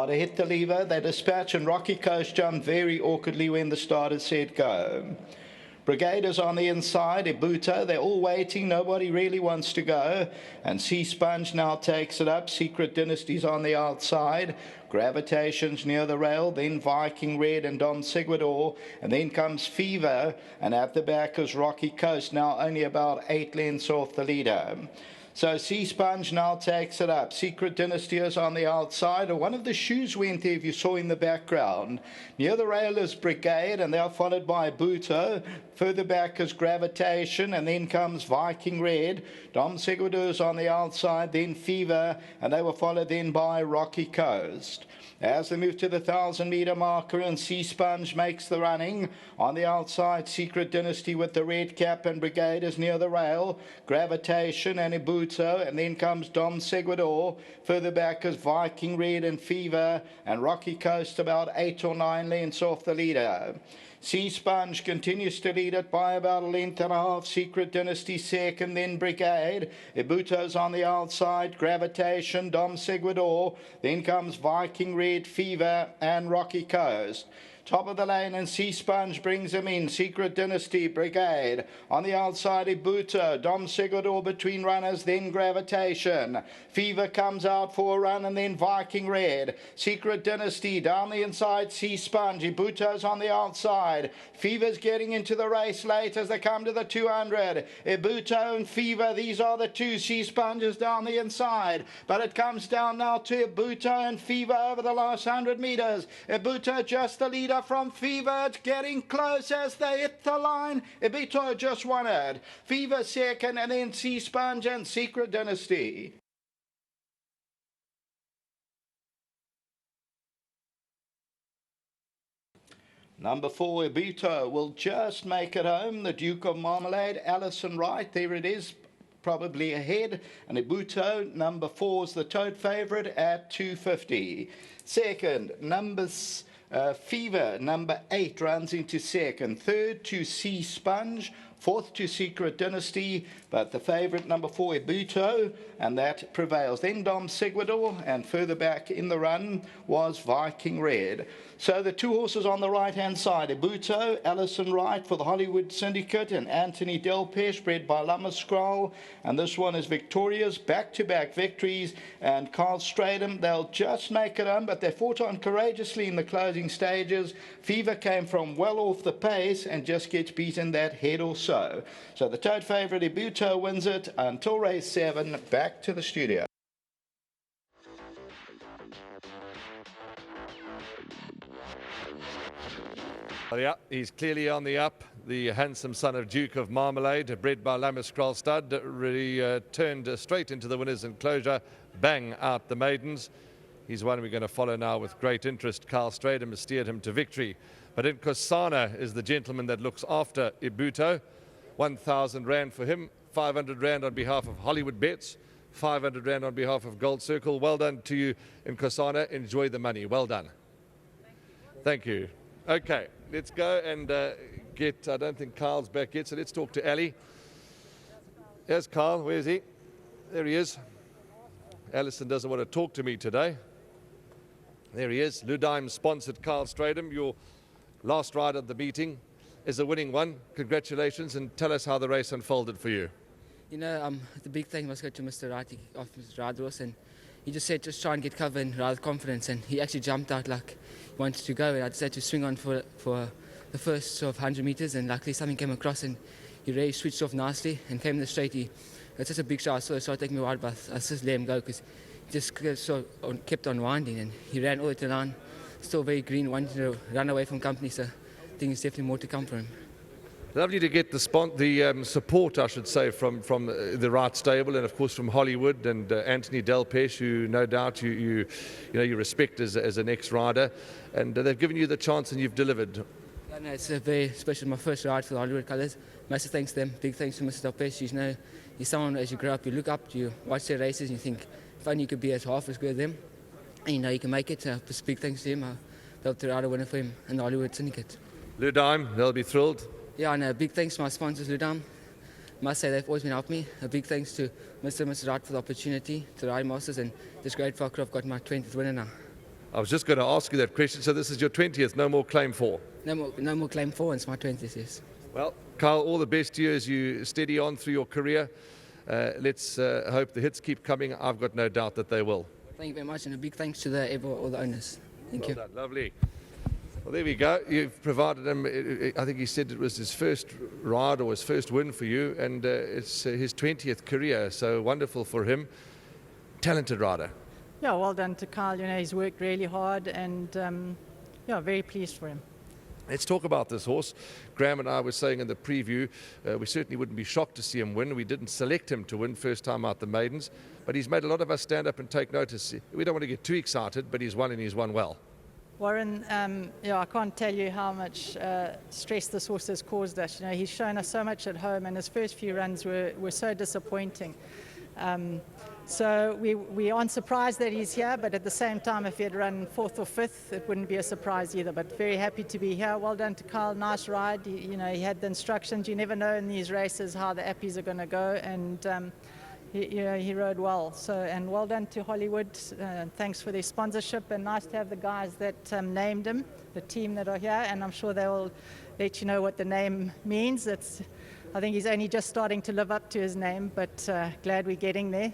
Starter hit the lever, they dispatch, and Rocky Coast jumped very awkwardly when the starter said go. Brigaders on the inside, Ibutho, they're all waiting, nobody really wants to go. And Sea Sponge now takes it up, Secret Dynasty's on the outside. Gravitation's near the rail, then Viking Red and Dom Seguidor, and then comes Fever, and at the back is Rocky Coast, now only about 8 lengths off the leader. So Sea Sponge now takes it up. Secret Dynasty is on the outside. One of the shoes went there, if you saw in the background. Near the rail is Brigade, and they are followed by Ibutho. Further back is Gravitation, and then comes Viking Red. Dom Seguidor is on the outside, then Fever, and they were followed then by Rocky Coast. As they move to the 1,000-meter marker, and Sea Sponge makes the running. On the outside, Secret Dynasty with the red cap, and Brigade is near the rail. Gravitation and Ibutho, and then comes Dom Seguidor. Further back is Viking Red and Fever, and Rocky Coast about 8 or 9 lengths off the leader. Sea Sponge continues to lead it by about 1.5 lengths. Secret Dynasty second, then Brigade. Ibutho's on the outside. Gravitation, Dom Seguidor. Then comes Viking Red, Fever, and Rocky Coast. Top of the lane, and Sea Sponge brings him in. Secret Dynasty, Brigade. On the outside, Ibutho. Dom Seguidor between runners, then Gravitation. Fever comes out for a run, and then Viking Red. Secret Dynasty down the inside, Sea Sponge. Ibutho's on the outside. Fever's getting into the race late as they come to the 200. Ibutho and Fever, these are the two. Sea Sponge is down the inside, but it comes down now to Ibutho and Fever over the last 100 meters. Ibutho just the leader from Fever. It's getting close as they hit the line. Ibutho just won it. Fever second, and then Sea Sponge and Secret Dynasty. Number 4, Ibutho will just make it home. The Duke of Marmalade, Alison Wright, there it is, probably ahead. And Ibutho, number 4, is the tote favourite at 250. Second, Fever, number 8, runs into second. Third to Sea Sponge. Fourth to Secret Dynasty, but the favourite, number 4, Ibutho, and that prevails. Then Dom Seguidor, and further back in the run was Viking Red. So the two horses on the right-hand side, Ibutho, Alison Wright for the Hollywood Syndicate, and Anthony Delpesh, bred by Lummerscroll. And this one is Victoria's back-to-back victories. And Carl Stradham, they'll just make it home, but they fought on courageously in the closing stages. Fever came from well off the pace and just gets beaten that head or so. So the tote favourite, Ibutho, wins it until race 7. Back to the studio. Well, yeah, he's clearly on the up. The handsome son of Duke of Marmalade, bred by Lummerscroll stud, really turned straight into the winner's enclosure. Bang out the maidens. He's one we're going to follow now with great interest. Carl Stradham has steered him to victory. But Nkosana is the gentleman that looks after Ibutho. 1,000 rand for him, 500 rand on behalf of Hollywoodbets, 500 rand on behalf of Gold Circle. Well done to you, Nkosana. Enjoy the money. Well done. Thank you. Okay, let's go and get, I don't think Carl's back yet, so let's talk to Ali. Here's Carl. Where is he? There he is. Alison doesn't want to talk to me today. There he is. Ludheim sponsored Carl Stradham. Your last ride at the meeting is a winning one. Congratulations, and tell us how the race unfolded for you. You know, the big thing must go to Mr. Wright, off Mr. Radros, and he just said just try and get cover and ride with confidence, and he actually jumped out like he wanted to go, and I decided to swing on for the first sort of 100 meters, and luckily something came across, and he really switched off nicely and came in the straight. It's just a big shot, so it started taking me wide, but I just let him go because he just kept on winding, and he ran all the way to the line, still very green, wanting to run away from company, so I think there's definitely more to come from him. Lovely to get the support, I should say, from the Wright stable, and of course from Hollywood and Anthony Delpesh, who no doubt you respect as an ex-rider, and they've given you the chance and you've delivered. Yeah, no, it's a very special, my first ride for the Hollywood colours. Massive thanks to them. Big thanks to Mr. Delpesh. He's someone, as you grow up, you look up, you watch their races, and you think, if only you could be as half as good as them, and you can make it. Just big thanks to him. I'll be able to ride a winner for him and the Hollywood Syndicate. Ludheim, they'll be thrilled. Yeah, I know. Big thanks to my sponsors, Ludheim. Must say they've always been helping me. A big thanks to Mr. Wright for the opportunity to ride Masters, and just grateful I've got my 20th winner now. I was just going to ask you that question. So this is your 20th, no more claim 4. No more claim 4, and it's my 20th, yes. Well, Kyle, all the best to you as you steady on through your career. Let's hope the hits keep coming. I've got no doubt that they will. Thank you very much, and a big thanks to all the owners. Thank you. Well done, lovely. Well, there we go. You've provided him, I think he said it was his first ride or his first win for you, and it's his 20th career, so wonderful for him. Talented rider. Yeah, well done to Kyle. You know, he's worked really hard, and yeah, very pleased for him. Let's talk about this horse. Graham and I were saying in the preview, we certainly wouldn't be shocked to see him win. We didn't select him to win first time out the maidens, but he's made a lot of us stand up and take notice. We don't want to get too excited, but he's won, and he's won well. Warren, yeah, I can't tell you how much stress this horse has caused us. You know, he's shown us so much at home, and his first few runs were so disappointing. So we aren't surprised that he's here, but at the same time, if he had run 4th or 5th, it wouldn't be a surprise either. But very happy to be here. Well done to Kyle. Nice ride. You know, he had the instructions. You never know in these races how the appies are going to go, and he rode well. So, and well done to Hollywood. Thanks for their sponsorship, and nice to have the guys that named him, the team that are here, and I'm sure they will let you know what the name means. I think he's only just starting to live up to his name, but glad we're getting there.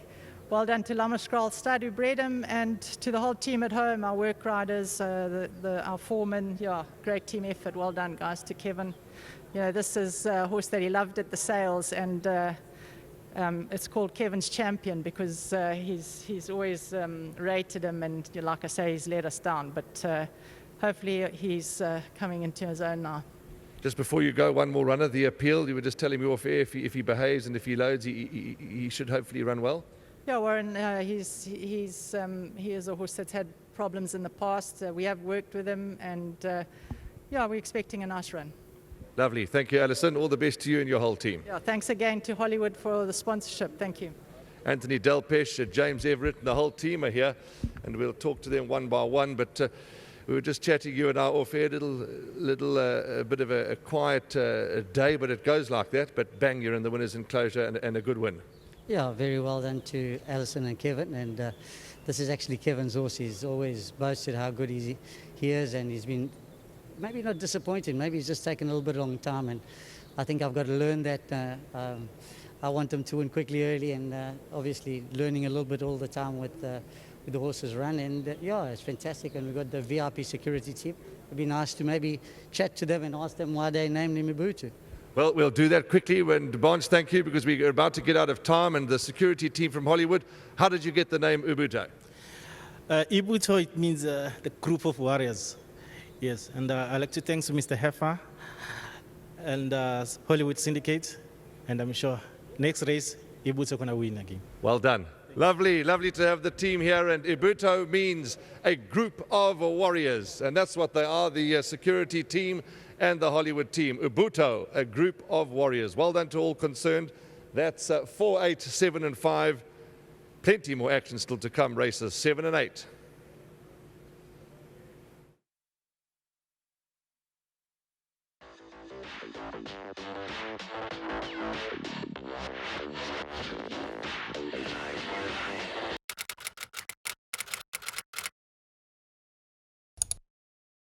Well done to Lammerskral Stud who bred him, and to the whole team at home, our work riders, our foreman. Yeah, great team effort. Well done, guys. To Kevin, you know, this is a horse that he loved at the sales, and it's called Kevin's Champion because he's always rated him, and like I say, he's let us down. But hopefully he's coming into his own now. Just before you go, one more runner, the appeal. You were just telling me off air, if he behaves and if he loads, he should hopefully run well. Yeah, Warren, he is a horse that's had problems in the past. We have worked with him, and yeah, we're expecting a nice run. Lovely. Thank you, Alison. All the best to you and your whole team. Yeah, thanks again to Hollywood for the sponsorship. Thank you. Anthony Delpesh, James Everett, and the whole team are here, and we'll talk to them one by one. But we were just chatting, you and I, off air, a bit of a quiet day, but it goes like that. But bang, you're in the winners' enclosure, and a good win. Yeah, very well done to Alison and Kevin, and this is actually Kevin's horse. He's always boasted how good he is, and he's been maybe not disappointed, maybe he's just taken a little bit long time, and I think I've got to learn that. I want him to win quickly early, and obviously learning a little bit all the time with the horses run, and yeah, it's fantastic, and we've got the VIP security team. It'd be nice to maybe chat to them and ask them why they named him Ibutho. Well, we'll do that quickly. And Bonge, thank you, because we're about to get out of time. And the security team from Hollywood, how did you get the name Ibutho? Ibutho, it means the group of warriors. Yes, and I'd like to thank Mr. Heffer and Hollywood Syndicate. And I'm sure next race, Ibutho going to win again. Well done. Lovely, lovely to have the team here. And Ibutho means a group of warriors. And that's what they are, the security team and the Hollywood team. Ibutho, a group of warriors. Well done to all concerned. That's 4, 8, 7 and 5. Plenty more action still to come, races 7 and 8.